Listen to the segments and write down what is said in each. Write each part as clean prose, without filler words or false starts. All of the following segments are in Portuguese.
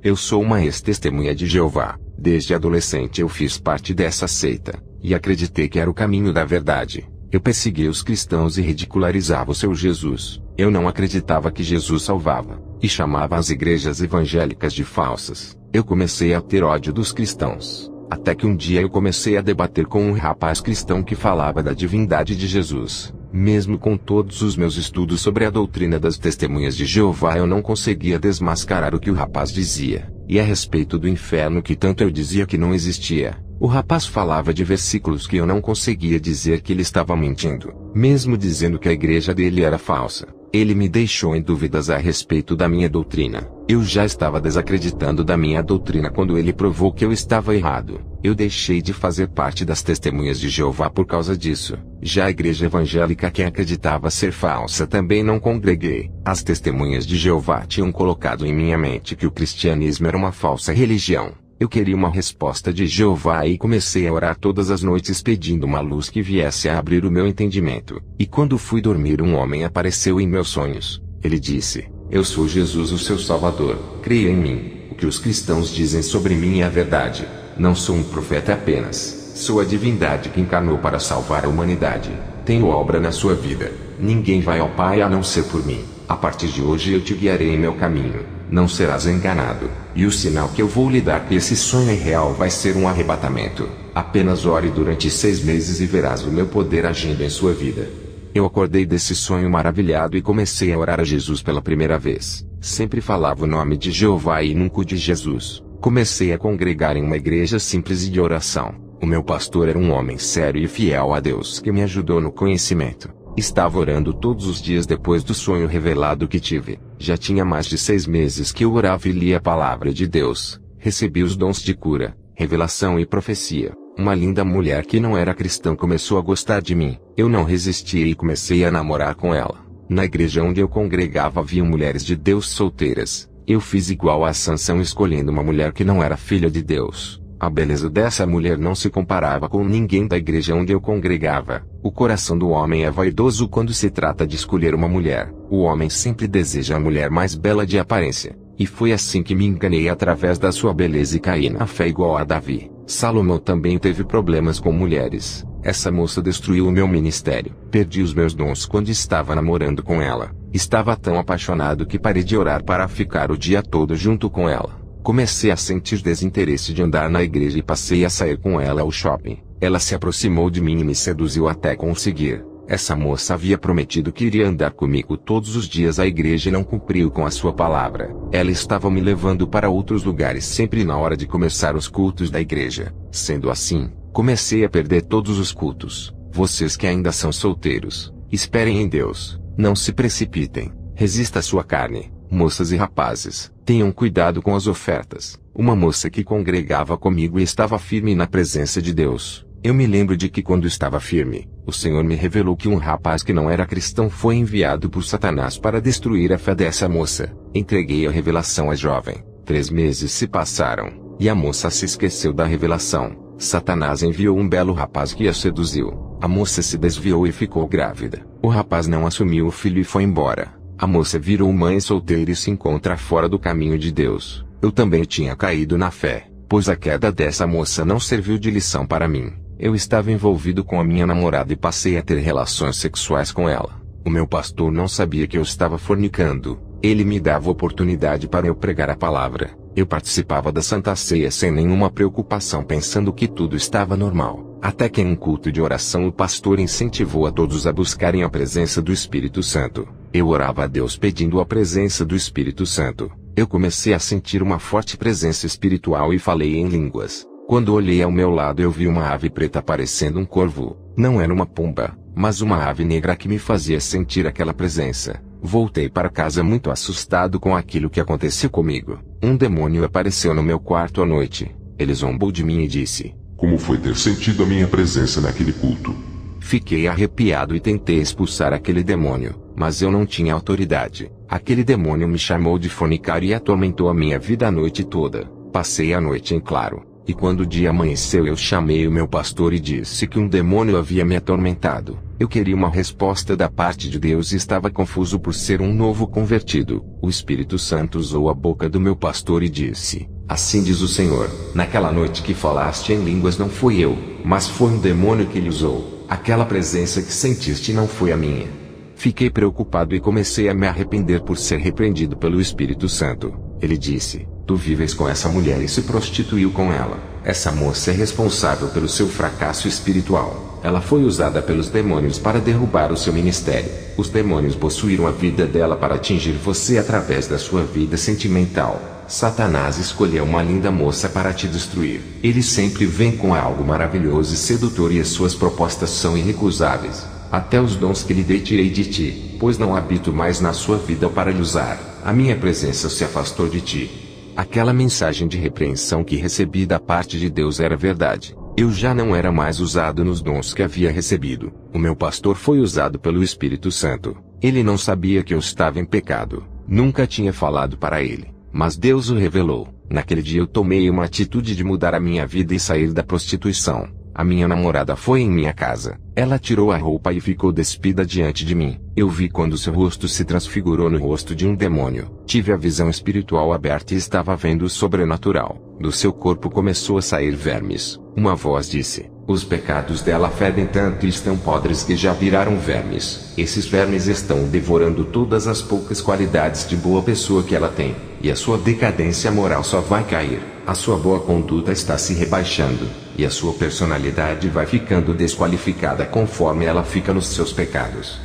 Eu sou uma ex-testemunha de Jeová. Desde adolescente eu fiz parte dessa seita, e acreditei que era o caminho da verdade. Eu persegui os cristãos e ridicularizava o seu Jesus. Eu não acreditava que Jesus salvava, e chamava as igrejas evangélicas de falsas. Eu comecei a ter ódio dos cristãos, até que um dia eu comecei a debater com um rapaz cristão que falava da divindade de Jesus. Mesmo com todos os meus estudos sobre a doutrina das testemunhas de Jeová, eu não conseguia desmascarar o que o rapaz dizia. E a respeito do inferno que tanto eu dizia que não existia, o rapaz falava de versículos que eu não conseguia dizer que ele estava mentindo, mesmo dizendo que a igreja dele era falsa. Ele me deixou em dúvidas a respeito da minha doutrina. Eu já estava desacreditando da minha doutrina quando ele provou que eu estava errado. Eu deixei de fazer parte das testemunhas de Jeová por causa disso. Já a igreja evangélica que acreditava ser falsa também não congreguei. As testemunhas de Jeová tinham colocado em minha mente que o cristianismo era uma falsa religião. Eu queria uma resposta de Jeová e comecei a orar todas as noites pedindo uma luz que viesse a abrir o meu entendimento. E quando fui dormir, um homem apareceu em meus sonhos. Ele disse: "Eu sou Jesus, o seu Salvador. Creia em mim. O que os cristãos dizem sobre mim é a verdade. Não sou um profeta apenas. Sou a divindade que encarnou para salvar a humanidade. Tenho obra na sua vida. Ninguém vai ao Pai a não ser por mim. A partir de hoje eu te guiarei em meu caminho. Não serás enganado. E o sinal que eu vou lhe dar que esse sonho é real vai ser um arrebatamento. Apenas ore durante 6 meses e verás o meu poder agindo em sua vida." Eu acordei desse sonho maravilhado e comecei a orar a Jesus pela primeira vez. Sempre falava o nome de Jeová e nunca o de Jesus. Comecei a congregar em uma igreja simples e de oração. O meu pastor era um homem sério e fiel a Deus que me ajudou no conhecimento. Estava orando todos os dias depois do sonho revelado que tive. Já tinha mais de 6 meses que eu orava e lia a palavra de Deus. Recebi os dons de cura, revelação e profecia. Uma linda mulher que não era cristã começou a gostar de mim. Eu não resisti e comecei a namorar com ela. Na igreja onde eu congregava havia mulheres de Deus solteiras. Eu fiz igual a Sansão, escolhendo uma mulher que não era filha de Deus. A beleza dessa mulher não se comparava com ninguém da igreja onde eu congregava. O coração do homem é vaidoso quando se trata de escolher uma mulher. O homem sempre deseja a mulher mais bela de aparência. E foi assim que me enganei através da sua beleza e caí na fé igual a Davi. Salomão também teve problemas com mulheres. Essa moça destruiu o meu ministério. Perdi os meus dons quando estava namorando com ela. Estava tão apaixonado que parei de orar para ficar o dia todo junto com ela. Comecei a sentir desinteresse de andar na igreja e passei a sair com ela ao shopping. Ela se aproximou de mim e me seduziu até conseguir. Essa moça havia prometido que iria andar comigo todos os dias à igreja e não cumpriu com a sua palavra. Ela estava me levando para outros lugares sempre na hora de começar os cultos da igreja. Sendo assim, comecei a perder todos os cultos. Vocês que ainda são solteiros, esperem em Deus. Não se precipitem. Resista à sua carne. Moças e rapazes, tenham cuidado com as ofertas. Uma moça que congregava comigo e estava firme na presença de Deus. Eu me lembro de que quando estava firme, o Senhor me revelou que um rapaz que não era cristão foi enviado por Satanás para destruir a fé dessa moça. Entreguei a revelação à jovem. 3 meses se passaram, e a moça se esqueceu da revelação. Satanás enviou um belo rapaz que a seduziu. A moça se desviou e ficou grávida. O rapaz não assumiu o filho e foi embora. A moça virou mãe solteira e se encontra fora do caminho de Deus. Eu também tinha caído na fé, pois a queda dessa moça não serviu de lição para mim. Eu estava envolvido com a minha namorada e passei a ter relações sexuais com ela. O meu pastor não sabia que eu estava fornicando. Ele me dava oportunidade para eu pregar a palavra. Eu participava da Santa Ceia sem nenhuma preocupação, pensando que tudo estava normal. Até que em um culto de oração o pastor incentivou a todos a buscarem a presença do Espírito Santo. Eu orava a Deus pedindo a presença do Espírito Santo. Eu comecei a sentir uma forte presença espiritual e falei em línguas. Quando olhei ao meu lado eu vi uma ave preta parecendo um corvo. Não era uma pomba, mas uma ave negra que me fazia sentir aquela presença. Voltei para casa muito assustado com aquilo que aconteceu comigo. Um demônio apareceu no meu quarto à noite. Ele zombou de mim e disse: "Como foi ter sentido a minha presença naquele culto?" Fiquei arrepiado e tentei expulsar aquele demônio, mas eu não tinha autoridade. Aquele demônio me chamou de fornicário e atormentou a minha vida a noite toda. Passei a noite em claro, e quando o dia amanheceu eu chamei o meu pastor e disse que um demônio havia me atormentado. Eu queria uma resposta da parte de Deus e estava confuso por ser um novo convertido. O Espírito Santo usou a boca do meu pastor e disse: assim diz o Senhor, naquela noite que falaste em línguas não fui eu, mas foi um demônio que lhe usou. Aquela presença que sentiste não foi a minha. Fiquei preocupado e comecei a me arrepender por ser repreendido pelo Espírito Santo. Ele disse: tu vives com essa mulher e se prostituiu com ela. Essa moça é responsável pelo seu fracasso espiritual. Ela foi usada pelos demônios para derrubar o seu ministério. Os demônios possuíram a vida dela para atingir você através da sua vida sentimental. Satanás escolheu uma linda moça para te destruir. Ele sempre vem com algo maravilhoso e sedutor e as suas propostas são irrecusáveis. Até os dons que lhe dei tirei de ti, pois não habito mais na sua vida para lhe usar. A minha presença se afastou de ti. Aquela mensagem de repreensão que recebi da parte de Deus era verdade. Eu já não era mais usado nos dons que havia recebido. O meu pastor foi usado pelo Espírito Santo. Ele não sabia que eu estava em pecado. Nunca tinha falado para ele. Mas Deus o revelou. Naquele dia eu tomei uma atitude de mudar a minha vida e sair da prostituição. A minha namorada foi em minha casa. Ela tirou a roupa e ficou despida diante de mim. Eu vi quando seu rosto se transfigurou no rosto de um demônio. Tive a visão espiritual aberta e estava vendo o sobrenatural. Do seu corpo começou a sair vermes. Uma voz disse: os pecados dela fedem tanto e estão podres que já viraram vermes. Esses vermes estão devorando todas as poucas qualidades de boa pessoa que ela tem. E a sua decadência moral só vai cair. A sua boa conduta está se rebaixando. E a sua personalidade vai ficando desqualificada conforme ela fica nos seus pecados.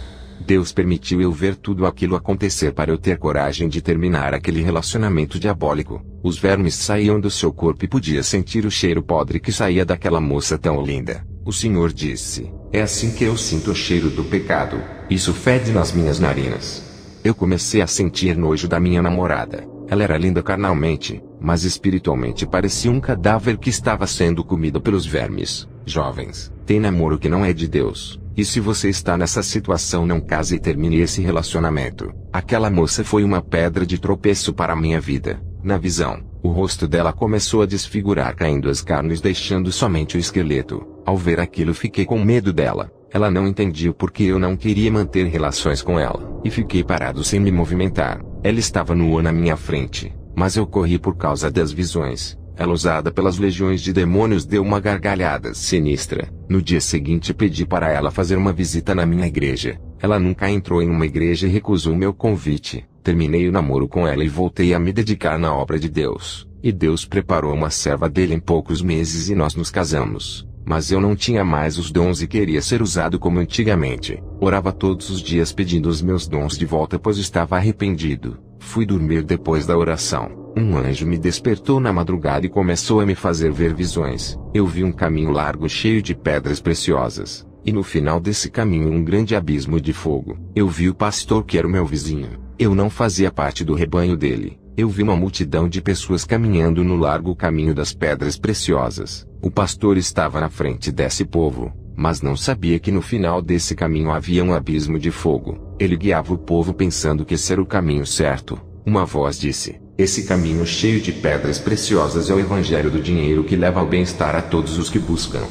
Deus permitiu eu ver tudo aquilo acontecer para eu ter coragem de terminar aquele relacionamento diabólico. Os vermes saíam do seu corpo e podia sentir o cheiro podre que saía daquela moça tão linda. O Senhor disse: é assim que eu sinto o cheiro do pecado. Isso fede nas minhas narinas. Eu comecei a sentir nojo da minha namorada. Ela era linda carnalmente, mas espiritualmente parecia um cadáver que estava sendo comido pelos vermes. Jovens, tem namoro que não é de Deus. E se você está nessa situação, não case e termine esse relacionamento. Aquela moça foi uma pedra de tropeço para a minha vida. Na visão, o rosto dela começou a desfigurar, caindo as carnes, deixando somente o esqueleto. Ao ver aquilo, fiquei com medo dela. Ela não entendia o porquê eu não queria manter relações com ela. E fiquei parado sem me movimentar. Ela estava nua na minha frente, mas eu corri por causa das visões. Ela, usada pelas legiões de demônios, deu uma gargalhada sinistra. No dia seguinte pedi para ela fazer uma visita na minha igreja. Ela nunca entrou em uma igreja e recusou meu convite. Terminei o namoro com ela e voltei a me dedicar na obra de Deus. E Deus preparou uma serva dele em poucos meses e nós nos casamos. Mas eu não tinha mais os dons e queria ser usado como antigamente. Orava todos os dias pedindo os meus dons de volta, pois estava arrependido. Fui dormir depois da oração. Um anjo me despertou na madrugada e começou a me fazer ver visões. Eu vi um caminho largo cheio de pedras preciosas. E no final desse caminho um grande abismo de fogo. Eu vi o pastor que era o meu vizinho. Eu não fazia parte do rebanho dele. Eu vi uma multidão de pessoas caminhando no largo caminho das pedras preciosas. O pastor estava na frente desse povo, mas não sabia que no final desse caminho havia um abismo de fogo. Ele guiava o povo pensando que esse era o caminho certo. Uma voz disse: esse caminho cheio de pedras preciosas é o evangelho do dinheiro que leva ao bem-estar a todos os que buscam.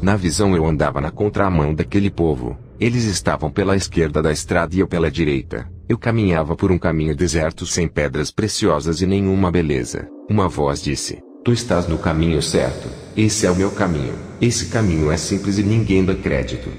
Na visão eu andava na contramão daquele povo. Eles estavam pela esquerda da estrada e eu pela direita. Eu caminhava por um caminho deserto sem pedras preciosas e nenhuma beleza. Uma voz disse: tu estás no caminho certo. Esse é o meu caminho. Esse caminho é simples e ninguém dá crédito.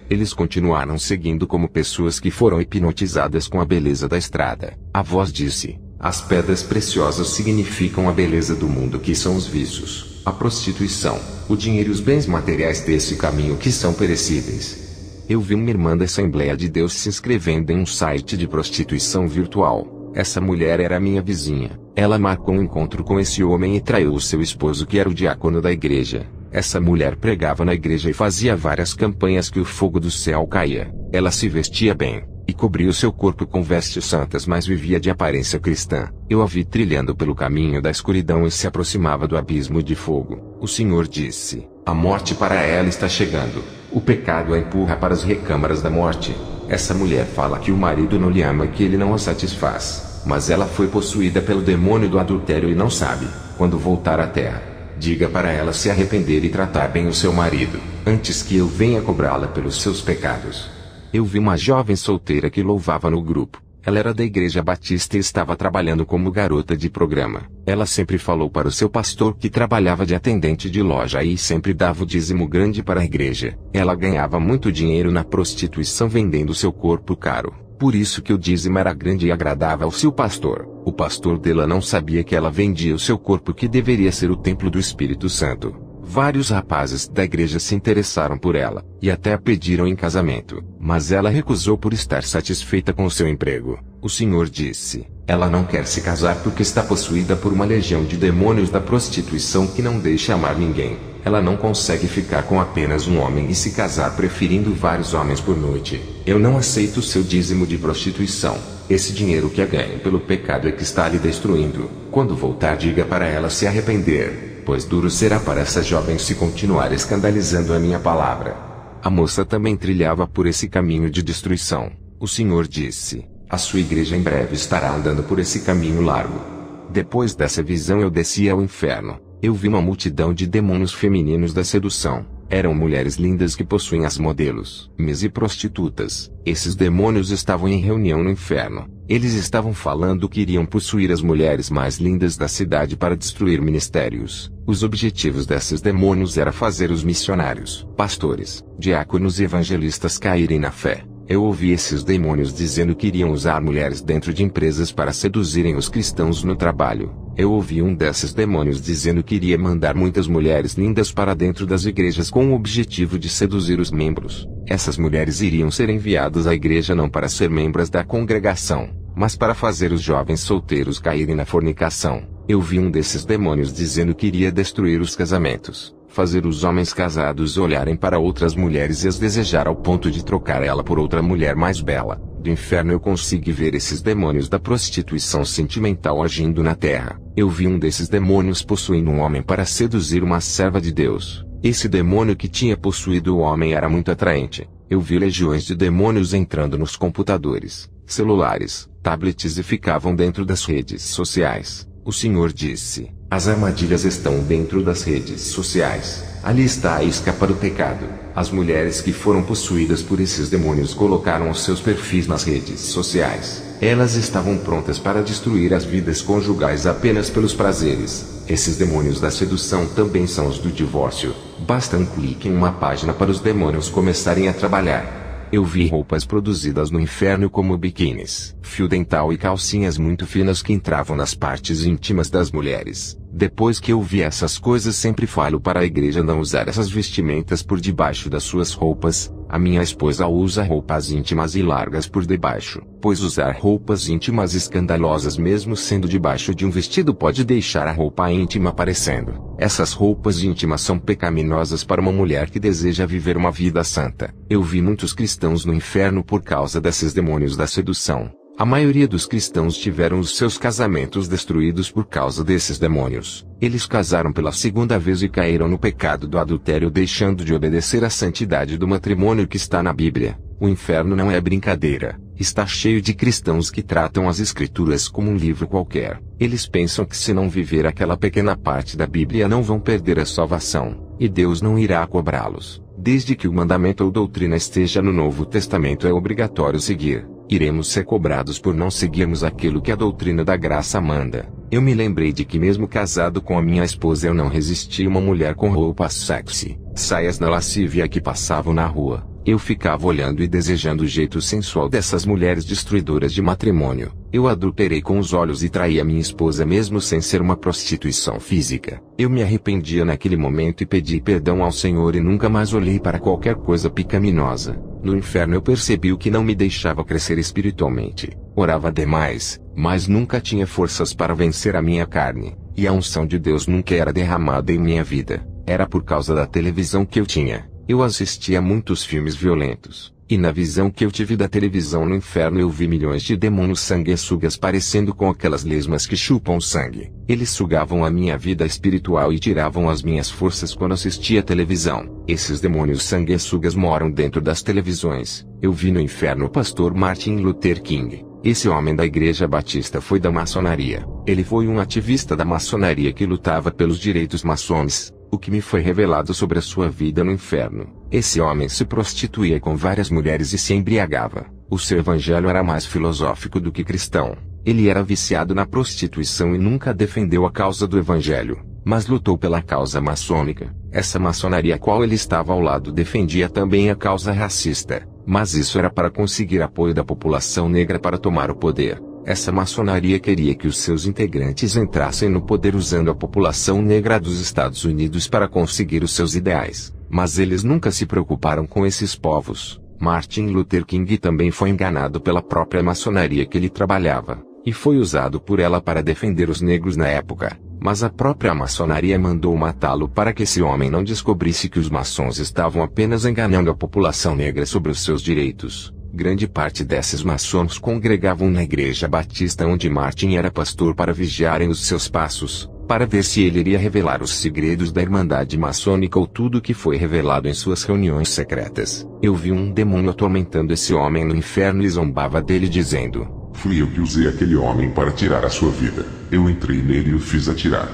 Eles continuaram seguindo como pessoas que foram hipnotizadas com a beleza da estrada. A voz disse: as pedras preciosas significam a beleza do mundo, que são os vícios, a prostituição, o dinheiro e os bens materiais desse caminho que são perecíveis. Eu vi uma irmã da Assembleia de Deus se inscrevendo em um site de prostituição virtual. Essa mulher era minha vizinha. Ela marcou um encontro com esse homem e traiu o seu esposo, que era o diácono da igreja. Essa mulher pregava na igreja e fazia várias campanhas que o fogo do céu caía. Ela se vestia bem e cobria o seu corpo com vestes santas, mas vivia de aparência cristã. Eu a vi trilhando pelo caminho da escuridão e se aproximava do abismo de fogo. O Senhor disse: a morte para ela está chegando. O pecado a empurra para as recâmaras da morte. Essa mulher fala que o marido não lhe ama e que ele não a satisfaz. Mas ela foi possuída pelo demônio do adultério e não sabe. Quando voltar à terra, diga para ela se arrepender e tratar bem o seu marido, antes que eu venha cobrá-la pelos seus pecados. Eu vi uma jovem solteira que louvava no grupo. Ela era da Igreja Batista e estava trabalhando como garota de programa. Ela sempre falou para o seu pastor que trabalhava de atendente de loja e sempre dava o dízimo grande para a igreja. Ela ganhava muito dinheiro na prostituição vendendo seu corpo caro. Por isso que o dízimo era grande e agradável ao seu pastor. O pastor dela não sabia que ela vendia o seu corpo, que deveria ser o templo do Espírito Santo. Vários rapazes da igreja se interessaram por ela, e até a pediram em casamento, mas ela recusou por estar satisfeita com o seu emprego. O Senhor disse: ela não quer se casar porque está possuída por uma legião de demônios da prostituição que não deixa amar ninguém. Ela não consegue ficar com apenas um homem e se casar preferindo vários homens por noite. Eu não aceito o seu dízimo de prostituição. Esse dinheiro que é ganho pelo pecado é que está lhe destruindo. Quando voltar, diga para ela se arrepender, pois duro será para essa jovem se continuar escandalizando a minha palavra. A moça também trilhava por esse caminho de destruição. O Senhor disse: a sua igreja em breve estará andando por esse caminho largo. Depois dessa visão eu desci ao inferno. Eu vi uma multidão de demônios femininos da sedução. Eram mulheres lindas que possuem as modelos, e prostitutas. Esses demônios estavam em reunião no inferno. Eles estavam falando que iriam possuir as mulheres mais lindas da cidade para destruir ministérios. Os objetivos desses demônios era fazer os missionários, pastores, diáconos e evangelistas caírem na fé. Eu ouvi esses demônios dizendo que iriam usar mulheres dentro de empresas para seduzirem os cristãos no trabalho. Eu ouvi um desses demônios dizendo que iria mandar muitas mulheres lindas para dentro das igrejas com o objetivo de seduzir os membros. Essas mulheres iriam ser enviadas à igreja não para ser membros da congregação, mas para fazer os jovens solteiros caírem na fornicação. Eu vi um desses demônios dizendo que iria destruir os casamentos, fazer os homens casados olharem para outras mulheres e as desejar ao ponto de trocar ela por outra mulher mais bela. Do inferno eu consegui ver esses demônios da prostituição sentimental agindo na terra. Eu vi um desses demônios possuindo um homem para seduzir uma serva de Deus. Esse demônio que tinha possuído o homem era muito atraente. Eu vi legiões de demônios entrando nos computadores, celulares, tablets e ficavam dentro das redes sociais. O Senhor disse: as armadilhas estão dentro das redes sociais. Ali está a isca para o pecado. As mulheres que foram possuídas por esses demônios colocaram os seus perfis nas redes sociais. Elas estavam prontas para destruir as vidas conjugais apenas pelos prazeres. Esses demônios da sedução também são os do divórcio. Basta um clique em uma página para os demônios começarem a trabalhar. Eu vi roupas produzidas no inferno como biquínis, fio dental e calcinhas muito finas que entravam nas partes íntimas das mulheres. Depois que eu vi essas coisas, sempre falo para a igreja não usar essas vestimentas por debaixo das suas roupas. A minha esposa usa roupas íntimas e largas por debaixo, pois usar roupas íntimas escandalosas mesmo sendo debaixo de um vestido pode deixar a roupa íntima aparecendo. Essas roupas íntimas são pecaminosas para uma mulher que deseja viver uma vida santa. Eu vi muitos cristãos no inferno por causa desses demônios da sedução. A maioria dos cristãos tiveram os seus casamentos destruídos por causa desses demônios. Eles casaram pela segunda vez e caíram no pecado do adultério, deixando de obedecer à santidade do matrimônio que está na Bíblia. O inferno não é brincadeira. Está cheio de cristãos que tratam as Escrituras como um livro qualquer. Eles pensam que se não viver aquela pequena parte da Bíblia não vão perder a salvação, e Deus não irá cobrá-los. Desde que o mandamento ou doutrina esteja no Novo Testamento é obrigatório seguir. Iremos ser cobrados por não seguirmos aquilo que a doutrina da graça manda. Eu me lembrei de que mesmo casado com a minha esposa eu não resisti a uma mulher com roupas sexy, saias na lascívia que passavam na rua. Eu ficava olhando e desejando o jeito sensual dessas mulheres destruidoras de matrimônio. Eu adulterei com os olhos e traí a minha esposa mesmo sem ser uma prostituição física. Eu me arrependia naquele momento e pedi perdão ao Senhor e nunca mais olhei para qualquer coisa pecaminosa. No inferno eu percebi o que não me deixava crescer espiritualmente. Orava demais, mas nunca tinha forças para vencer a minha carne, e a unção de Deus nunca era derramada em minha vida. Era por causa da televisão que eu tinha. Eu assistia a muitos filmes violentos, e na visão que eu tive da televisão no inferno eu vi milhões de demônios sanguessugas parecendo com aquelas lesmas que chupam sangue. Eles sugavam a minha vida espiritual e tiravam as minhas forças quando assistia televisão. Esses demônios sanguessugas moram dentro das televisões. Eu vi no inferno o pastor Martin Luther King. Esse homem da Igreja Batista foi da maçonaria. Ele foi um ativista da maçonaria que lutava pelos direitos maçons. o que me foi revelado sobre a sua vida no inferno. Esse homem se prostituía com várias mulheres e se embriagava. O seu evangelho era mais filosófico do que cristão. Ele era viciado na prostituição e nunca defendeu a causa do evangelho, mas lutou pela causa maçônica. Essa maçonaria a qual ele estava ao lado defendia também a causa racista, mas isso era para conseguir apoio da população negra para tomar o poder. Essa maçonaria queria que os seus integrantes entrassem no poder usando a população negra dos Estados Unidos para conseguir os seus ideais, mas eles nunca se preocuparam com esses povos. Martin Luther King também foi enganado pela própria maçonaria que ele trabalhava, e foi usado por ela para defender os negros na época, mas a própria maçonaria mandou matá-lo para que esse homem não descobrisse que os maçons estavam apenas enganando a população negra sobre os seus direitos. Grande parte desses maçons congregavam na igreja batista onde Martin era pastor para vigiarem os seus passos, para ver se ele iria revelar os segredos da Irmandade Maçônica ou tudo o que foi revelado em suas reuniões secretas. Eu vi um demônio atormentando esse homem no inferno e zombava dele dizendo: Fui eu que usei aquele homem para tirar a sua vida. Eu entrei nele e o fiz atirar.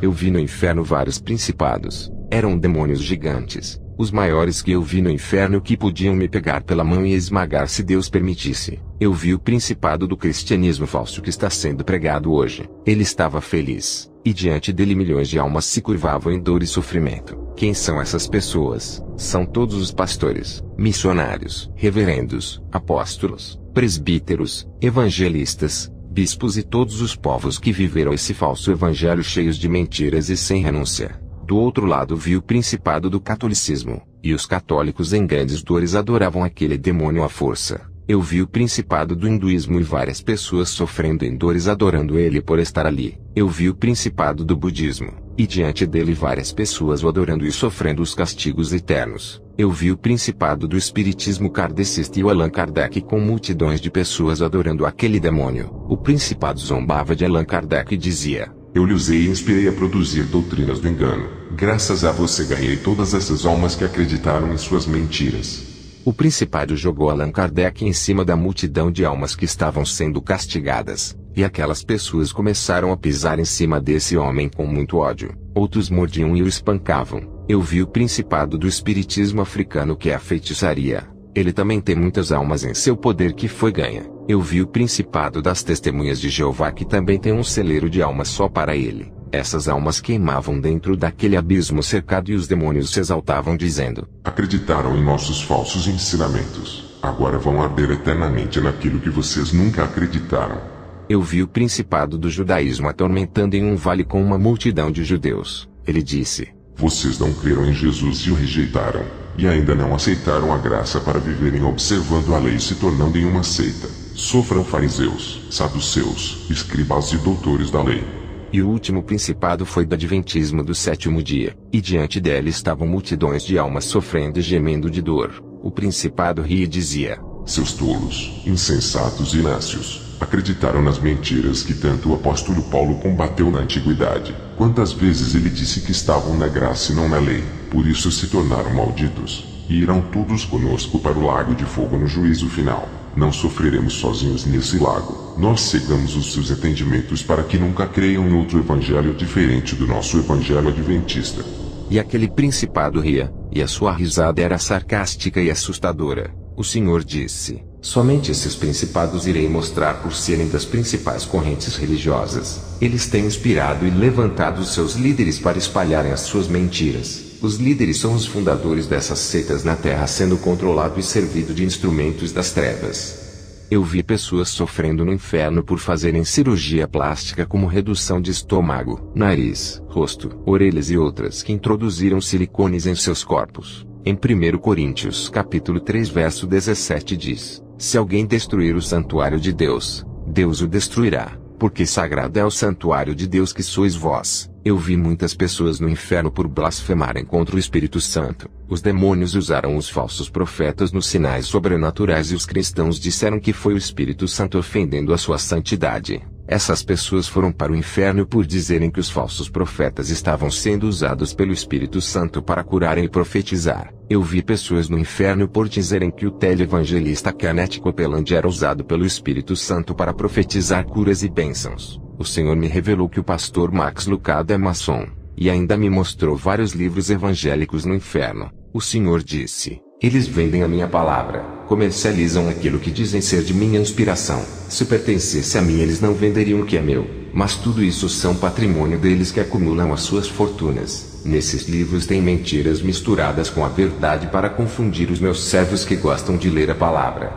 Eu vi no inferno vários principados. Eram demônios gigantes, os maiores que eu vi no inferno que podiam me pegar pela mão e esmagar se Deus permitisse. Eu vi o principado do cristianismo falso que está sendo pregado hoje. Ele estava feliz, e diante dele milhões de almas se curvavam em dor e sofrimento. Quem são essas pessoas? São todos os pastores, missionários, reverendos, apóstolos, presbíteros, evangelistas, bispos e todos os povos que viveram esse falso evangelho cheios de mentiras e sem renúncia. Do outro lado vi o principado do catolicismo, e os católicos em grandes dores adoravam aquele demônio à força. Eu vi o principado do hinduísmo e várias pessoas sofrendo em dores adorando ele por estar ali. Eu vi o principado do budismo, e diante dele várias pessoas o adorando e sofrendo os castigos eternos. Eu vi o principado do espiritismo kardecista e o Allan Kardec com multidões de pessoas adorando aquele demônio. O principado zombava de Allan Kardec e dizia: Eu lhe usei e inspirei a produzir doutrinas do engano. Graças a você ganhei todas essas almas que acreditaram em suas mentiras. O principado jogou Allan Kardec em cima da multidão de almas que estavam sendo castigadas, e aquelas pessoas começaram a pisar em cima desse homem com muito ódio. Outros mordiam e o espancavam. Eu vi o principado do espiritismo africano que é a feitiçaria. Ele também tem muitas almas em seu poder que foi ganha. Eu vi o principado das testemunhas de Jeová que também tem um celeiro de almas só para ele. Essas almas queimavam dentro daquele abismo cercado e os demônios se exaltavam dizendo: Acreditaram em nossos falsos ensinamentos. Agora vão arder eternamente naquilo que vocês nunca acreditaram. Eu vi o principado do judaísmo atormentando em um vale com uma multidão de judeus. Ele disse: Vocês não creram em Jesus e o rejeitaram, e ainda não aceitaram a graça para viverem observando a lei e se tornando em uma seita. Sofram fariseus, saduceus, escribas e doutores da lei. E o último principado foi do adventismo do sétimo dia, e diante dele estavam multidões de almas sofrendo e gemendo de dor. O principado ria e dizia: Seus tolos, insensatos e nácios, acreditaram nas mentiras que tanto o apóstolo Paulo combateu na antiguidade. Quantas vezes ele disse que estavam na graça e não na lei, por isso se tornaram malditos, e irão todos conosco para o lago de fogo no juízo final. Não sofreremos sozinhos nesse lago. Nós cegamos os seus entendimentos para que nunca creiam em outro evangelho diferente do nosso evangelho adventista. E aquele principado ria, e a sua risada era sarcástica e assustadora. O Senhor disse: Somente esses principados irei mostrar por serem das principais correntes religiosas. Eles têm inspirado e levantado os seus líderes para espalharem as suas mentiras. Os líderes são os fundadores dessas seitas na terra sendo controlado e servido de instrumentos das trevas. Eu vi pessoas sofrendo no inferno por fazerem cirurgia plástica como redução de estômago, nariz, rosto, orelhas e outras que introduziram silicones em seus corpos. Em 1 Coríntios capítulo 3 verso 17 diz: Se alguém destruir o santuário de Deus, Deus o destruirá, porque sagrado é o santuário de Deus que sois vós. Eu vi muitas pessoas no inferno por blasfemarem contra o Espírito Santo. Os demônios usaram os falsos profetas nos sinais sobrenaturais e os cristãos disseram que foi o Espírito Santo ofendendo a sua santidade. Essas pessoas foram para o inferno por dizerem que os falsos profetas estavam sendo usados pelo Espírito Santo para curarem e profetizar. Eu vi pessoas no inferno por dizerem que o televangelista Kenneth Copeland era usado pelo Espírito Santo para profetizar curas e bênçãos. O Senhor me revelou que o pastor Max Lucado é maçom. e ainda me mostrou vários livros evangélicos no inferno. O Senhor disse: eles vendem a minha palavra, comercializam aquilo que dizem ser de minha inspiração. Se pertencesse a mim, eles não venderiam o que é meu, mas tudo isso são patrimônio deles que acumulam as suas fortunas. Nesses livros tem mentiras misturadas com a verdade para confundir os meus servos que gostam de ler a palavra.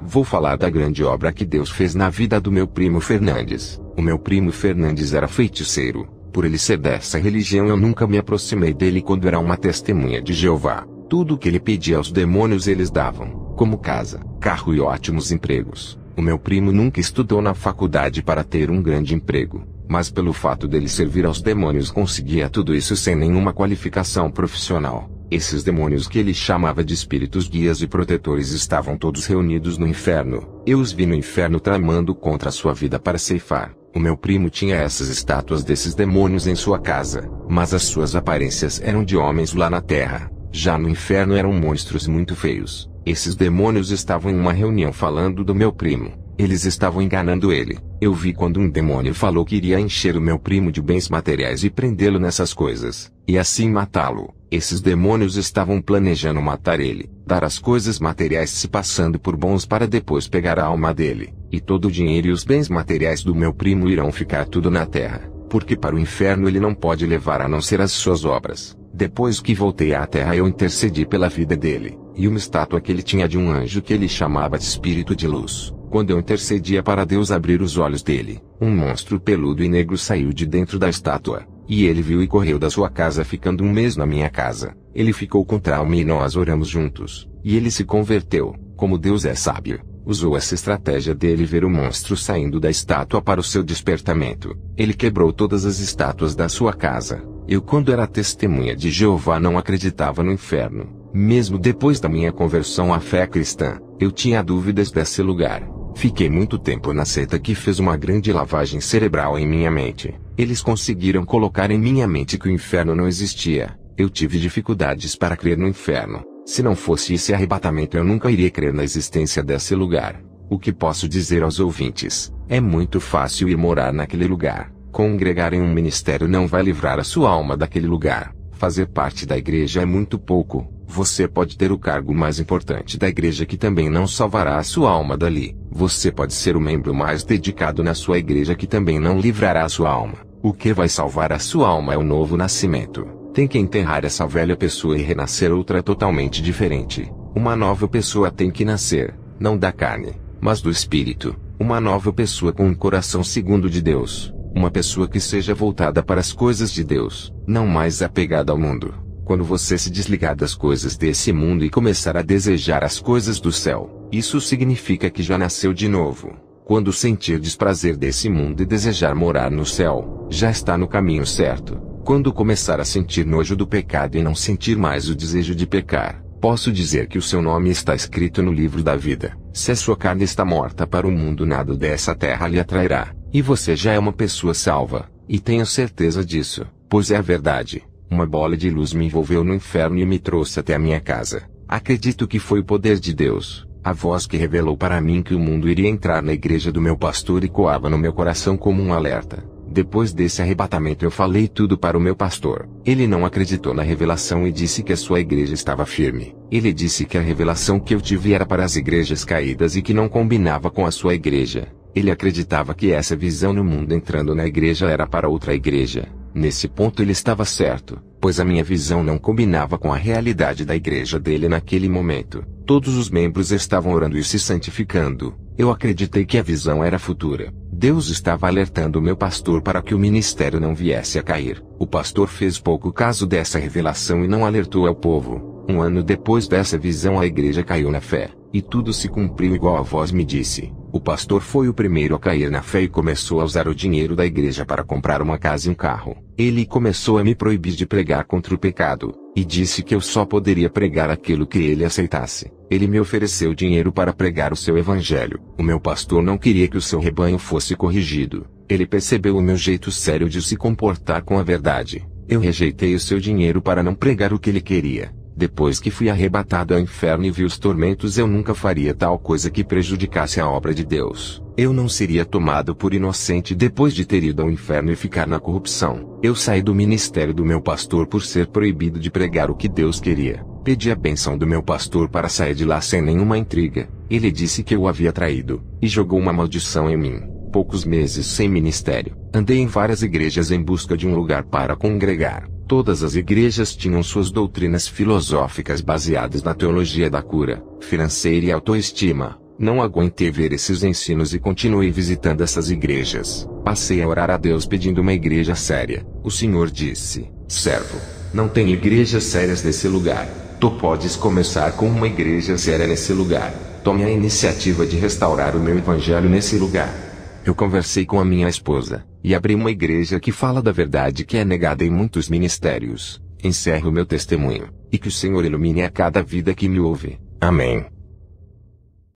Vou falar da grande obra que Deus fez na vida do meu primo Fernandes. O meu primo Fernandes era feiticeiro. Por ele ser dessa religião, eu nunca me aproximei dele quando era uma testemunha de Jeová. Tudo o que ele pedia aos demônios eles davam, como casa, carro e ótimos empregos. O meu primo nunca estudou na faculdade para ter um grande emprego, mas pelo fato dele servir aos demônios conseguia tudo isso sem nenhuma qualificação profissional. Esses demônios que ele chamava de espíritos guias e protetores estavam todos reunidos no inferno. Eu os vi no inferno tramando contra a sua vida para ceifar. O meu primo tinha essas estátuas desses demônios em sua casa, mas as suas aparências eram de homens lá na terra. Já no inferno eram monstros muito feios. Esses demônios estavam em uma reunião falando do meu primo. Eles estavam enganando ele. Eu vi quando um demônio falou que iria encher o meu primo de bens materiais e prendê-lo nessas coisas, e assim matá-lo. Esses demônios estavam planejando matar ele, dar as coisas materiais se passando por bons para depois pegar a alma dele, e todo o dinheiro e os bens materiais do meu primo irão ficar tudo na terra, porque para o inferno ele não pode levar a não ser as suas obras. Depois que voltei à terra eu intercedi pela vida dele, e uma estátua que ele tinha de um anjo que ele chamava de espírito de luz. Quando eu intercedia para Deus abrir os olhos dele, um monstro peludo e negro saiu de dentro da estátua, e ele viu e correu da sua casa ficando um mês na minha casa. Ele ficou com trauma e nós oramos juntos, e ele se converteu. Como Deus é sábio, usou essa estratégia dele ver o monstro saindo da estátua para o seu despertamento. Ele quebrou todas as estátuas da sua casa. Eu, quando era testemunha de Jeová, não acreditava no inferno. Mesmo depois da minha conversão à fé cristã, eu tinha dúvidas desse lugar. Fiquei muito tempo na seita que fez uma grande lavagem cerebral em minha mente. Eles conseguiram colocar em minha mente que o inferno não existia. Eu tive dificuldades para crer no inferno. Se não fosse esse arrebatamento, eu nunca iria crer na existência desse lugar. O que posso dizer aos ouvintes? É muito fácil ir morar naquele lugar. Congregar em um ministério não vai livrar a sua alma daquele lugar. Fazer parte da igreja é muito pouco. Você pode ter o cargo mais importante da igreja que também não salvará a sua alma dali. Você pode ser o membro mais dedicado na sua igreja que também não livrará a sua alma. O que vai salvar a sua alma é o novo nascimento. Tem que enterrar essa velha pessoa e renascer outra totalmente diferente. Uma nova pessoa tem que nascer, não da carne, mas do espírito. Uma nova pessoa com um coração segundo de Deus. Uma pessoa que seja voltada para as coisas de Deus, não mais apegada ao mundo. Quando você se desligar das coisas desse mundo e começar a desejar as coisas do céu, isso significa que já nasceu de novo. Quando sentir desprazer desse mundo e desejar morar no céu, já está no caminho certo. Quando começar a sentir nojo do pecado e não sentir mais o desejo de pecar, posso dizer que o seu nome está escrito no livro da vida. Se a sua carne está morta para o mundo, nada dessa terra lhe atrairá. E você já é uma pessoa salva, e tenho certeza disso, pois é a verdade. Uma bola de luz me envolveu no inferno e me trouxe até a minha casa. Acredito que foi o poder de Deus, a voz que revelou para mim que o mundo iria entrar na igreja do meu pastor e coava no meu coração como um alerta. Depois desse arrebatamento eu falei tudo para o meu pastor. Ele não acreditou na revelação e disse que a sua igreja estava firme. Ele disse que a revelação que eu tive era para as igrejas caídas e que não combinava com a sua igreja. Ele acreditava que essa visão no mundo entrando na igreja era para outra igreja. Nesse ponto ele estava certo, pois a minha visão não combinava com a realidade da igreja dele naquele momento. Todos os membros estavam orando e se santificando. Eu acreditei que a visão era futura. Deus estava alertando o meu pastor para que o ministério não viesse a cair. O pastor fez pouco caso dessa revelação e não alertou ao povo. Um ano depois dessa visão a igreja caiu na fé, e tudo se cumpriu igual a voz me disse. O pastor foi o primeiro a cair na fé e começou a usar o dinheiro da igreja para comprar uma casa e um carro. Ele começou a me proibir de pregar contra o pecado, e disse que eu só poderia pregar aquilo que ele aceitasse. Ele me ofereceu dinheiro para pregar o seu evangelho. O meu pastor não queria que o seu rebanho fosse corrigido. Ele percebeu o meu jeito sério de se comportar com a verdade. Eu rejeitei o seu dinheiro para não pregar o que ele queria. Depois que fui arrebatado ao inferno e vi os tormentos, eu nunca faria tal coisa que prejudicasse a obra de Deus. Eu não seria tomado por inocente depois de ter ido ao inferno e ficar na corrupção. Eu saí do ministério do meu pastor por ser proibido de pregar o que Deus queria. Pedi a bênção do meu pastor para sair de lá sem nenhuma intriga. Ele disse que eu o havia traído, e jogou uma maldição em mim. Poucos meses sem ministério, andei em várias igrejas em busca de um lugar para congregar. Todas as igrejas tinham suas doutrinas filosóficas baseadas na teologia da cura, financeira e autoestima. Não aguentei ver esses ensinos e continuei visitando essas igrejas. Passei a orar a Deus pedindo uma igreja séria. O Senhor disse: servo, não tem igrejas sérias nesse lugar. Tu podes começar com uma igreja séria nesse lugar. Tome a iniciativa de restaurar o meu evangelho nesse lugar. Eu conversei com a minha esposa, e abri uma igreja que fala da verdade que é negada em muitos ministérios. Encerro meu testemunho, e que o Senhor ilumine a cada vida que me ouve. Amém.